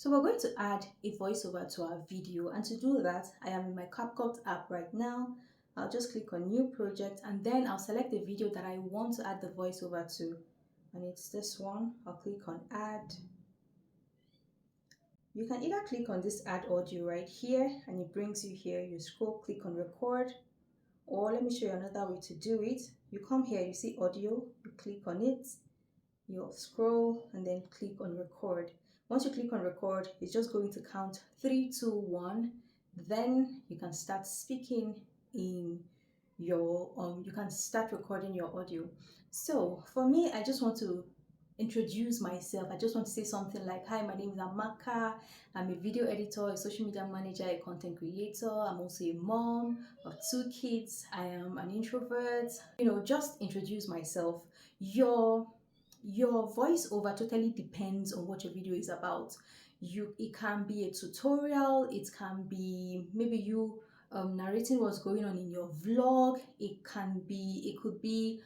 So we're going to add a voiceover to our video, and to do that, I am in my CapCut app right now. I'll just click on new project and then I'll select the video that I want to add the voiceover to, and it's this one. I'll click on add. You can either click on this add audio right here and it brings you here, you scroll, click on record, or let me show you another way to do it. You come here, you see audio, you click on it, you'll scroll and then click on record. Once you click on record, it's just going to count 3, 2, 1. Then you can start speaking in your you can start recording your audio. So for me, I just want to introduce myself. I just want to say something like, hi, my name is Amaka. I'm a video editor, a social media manager, a content creator. I'm also a mom of 2 kids. I am an introvert. Just introduce myself. Your voiceover totally depends on what your video is about. It can be a tutorial, it can be maybe you narrating what's going on in your vlog, it could be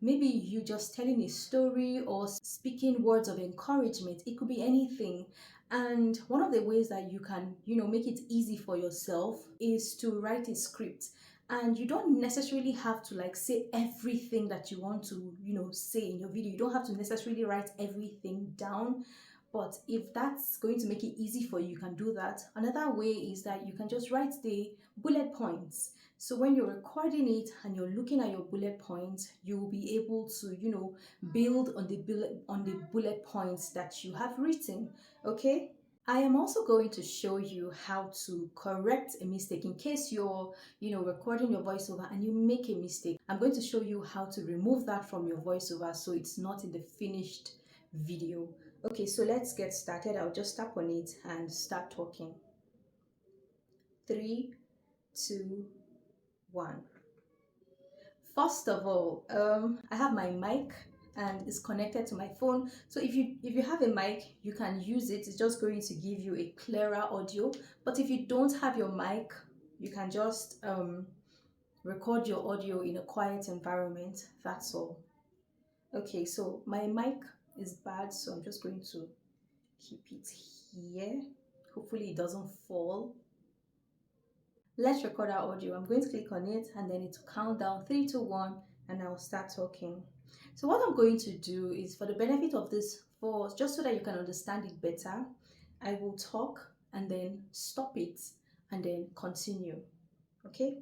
maybe you just telling a story or speaking words of encouragement. It could be anything. And one of the ways that you can make it easy for yourself is to write a script. And you don't necessarily have to say everything that you want to say in your video. You don't have to necessarily write everything down, but if that's going to make it easy for you, you can do that. Another way is that you can just write the bullet points. So when you're recording it and you're looking at your bullet points, you will be able to build on the bullet points that you have written. Okay, I am also going to show you how to correct a mistake in case you're recording your voiceover and you make a mistake. I'm going to show you how to remove that from your voiceover so it's not in the finished video. Okay, so let's get started. I'll just tap on it and start talking. 3, 2, 1. First of all, I have my mic and it's connected to my phone. So if you have a mic, you can use it. It's just going to give you a clearer audio. But if you don't have your mic, you can just record your audio in a quiet environment. That's all. Okay, so my mic is bad, so I'm just going to keep it here. Hopefully it doesn't fall. Let's record our audio. I'm going to click on it and then it will count down 3, 2, 1 and I'll start talking. So what I'm going to do is, for the benefit of this, just so that you can understand it better, I will talk and then stop it and then continue. Okay,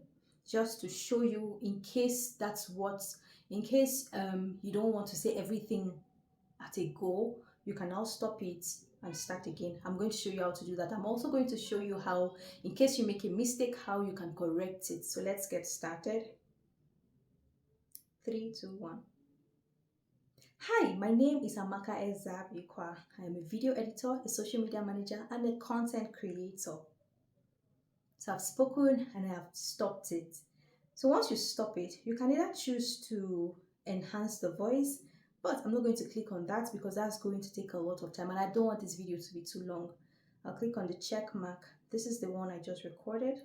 just to show you in case you don't want to say everything at a go, you can now stop it and start again. I'm going to show you how to do that. I'm also going to show you how, in case you make a mistake, how you can correct it. So let's get started. 3, 2, 1. Hi, my name is Amaka Ezabikwa. I am a video editor, a social media manager, and a content creator. So I've spoken and I have stopped it. So once you stop it, you can either choose to enhance the voice, but I'm not going to click on that because that's going to take a lot of time and I don't want this video to be too long. I'll click on the check mark. This is the one I just recorded.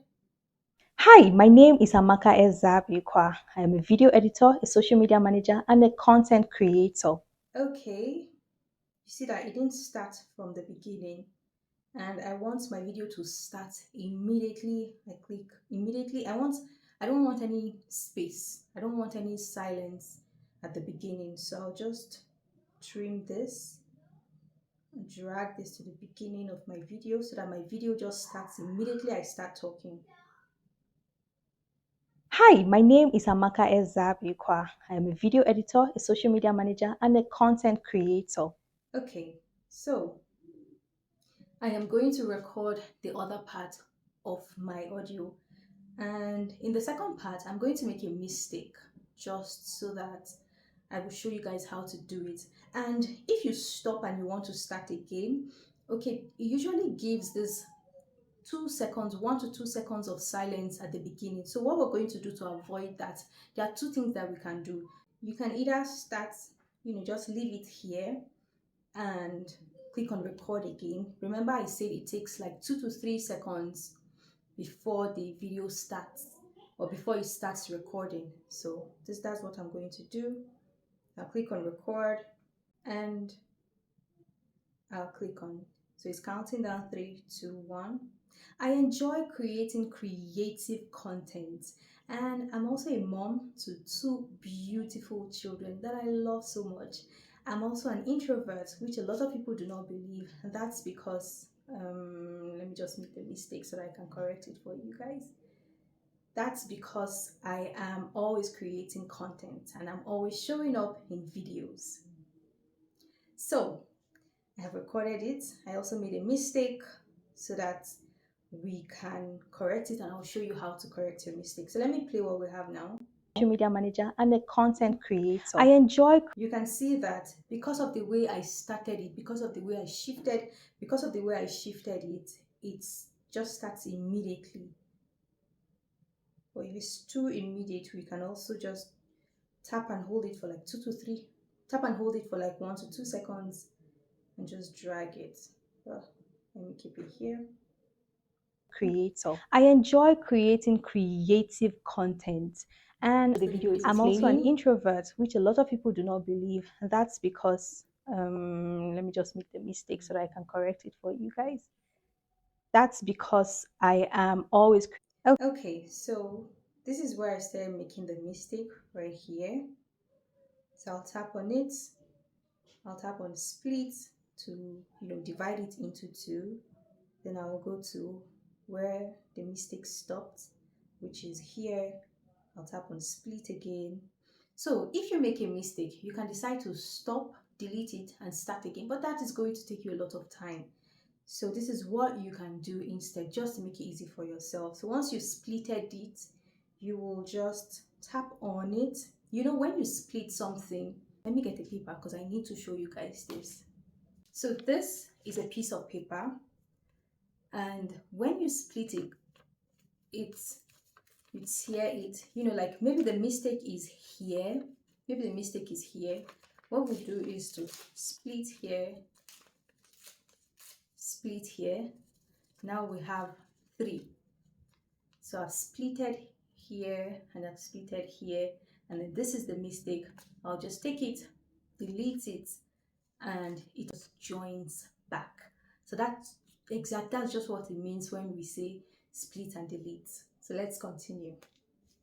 Hi, my name is Amaka Ezabikwa. I am a video editor, a social media manager, and a content creator. Okay, you see that it didn't start from the beginning, and I want my video to start immediately. I click immediately. I don't want any space. I don't want any silence at the beginning. So I'll just trim this and drag this to the beginning of my video so that my video just starts immediately I start talking. Hi, my name is Amaka Ezabikwa. I am a video editor, a social media manager, and a content creator. Okay, so I am going to record the other part of my audio, and in the second part I'm going to make a mistake just so that I will show you guys how to do it. And if you stop and you want to start again, okay, it usually gives this 2 seconds, 1 to 2 seconds of silence at the beginning. So what we're going to do to avoid that, there are 2 things that we can do. You can either start, just leave it here and click on record again. Remember I said it takes like 2 to 3 seconds before the video starts or before it starts recording. So that's what I'm going to do. I'll click on record and I'll click on So it's counting down 3, 2, 1. I enjoy creating creative content, and I'm also a mom to two beautiful children that I love so much. I'm also an introvert, which a lot of people do not believe, and that's because let me just make the mistake so that I can correct it for you guys. That's because I am always creating content and I'm always showing up in videos. So I have recorded it. I also made a mistake so that we can correct it, and I'll show you how to correct your mistake. So let me play what we have now. Social media manager and a content creator. I enjoy. You can see that because of the way I started it, because of the way I shifted, it just starts immediately. But if it's too immediate, we can also just tap and hold it for like 1 to 2 seconds and just drag it. Let me keep it here. Creator. I enjoy creating creative content, and The video is I'm also an explaining. introvert, which a lot of people do not believe. And that's because let me just make the mistake so that I can correct it for you guys. That's because I am always. Okay, so this is where I started making the mistake right here. So I'll tap on it. I'll tap on split to divide it into two. Then I will go to where the mistake stopped, which is here. I'll tap on split again. So if you make a mistake, you can decide to stop, delete it, and start again, but that is going to take you a lot of time. So this is what you can do instead, just to make it easy for yourself. So once you've splitted it, you will just tap on it. When you split something, let me get a paper because I need to show you guys this. So this is a piece of paper, and when you split it, it's tear it. Like maybe the mistake is here. What we'll do is to split here, split here. Now we have 3. So I've splitted here and I've splitted here, and then this is the mistake. I'll just take it, delete it, and it just joins back. So that's just what it means when we say split and delete. So let's continue.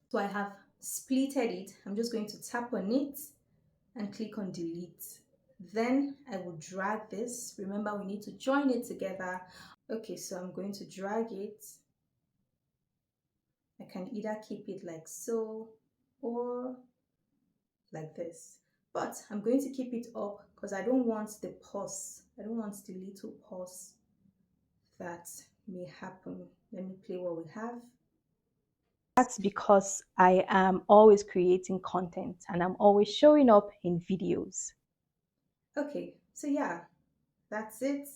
So I have splitted it. I'm just going to tap on it and click on delete. Then I will drag this. Remember, we need to join it together. Okay, so I'm going to drag it. I can either keep it like so or like this. But I'm going to keep it up because I don't want the pause. I don't want the little pause that may happen. Let me play what we have. That's because I am always creating content and I'm always showing up in videos. Okay, so yeah, that's it.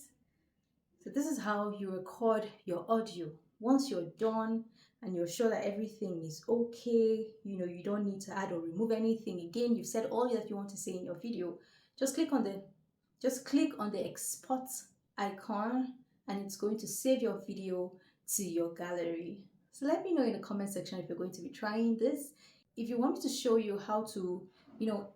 So this is how you record your audio. Once you're done and you're sure that everything is okay, you don't need to add or remove anything. Again, you've said all that you want to say in your video. Just click on the export icon, and it's going to save your video to your gallery. So let me know in the comment section if you're going to be trying this. If you want me to show you how to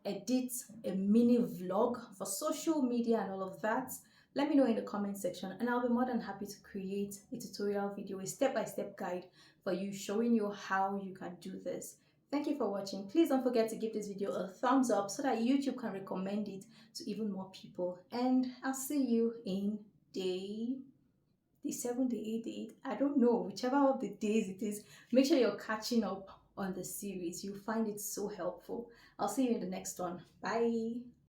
edit a mini vlog for social media and all of that, let me know in the comment section, and I'll be more than happy to create a tutorial video, a step-by-step guide for you, showing you how you can do this. Thank you for watching. Please don't forget to give this video a thumbs up so that YouTube can recommend it to even more people. And I'll see you in day 7, day 8, day 8. I don't know, whichever of the days it is. Make sure you're catching up on the series. You'll find it so helpful. I'll see you in the next one. Bye.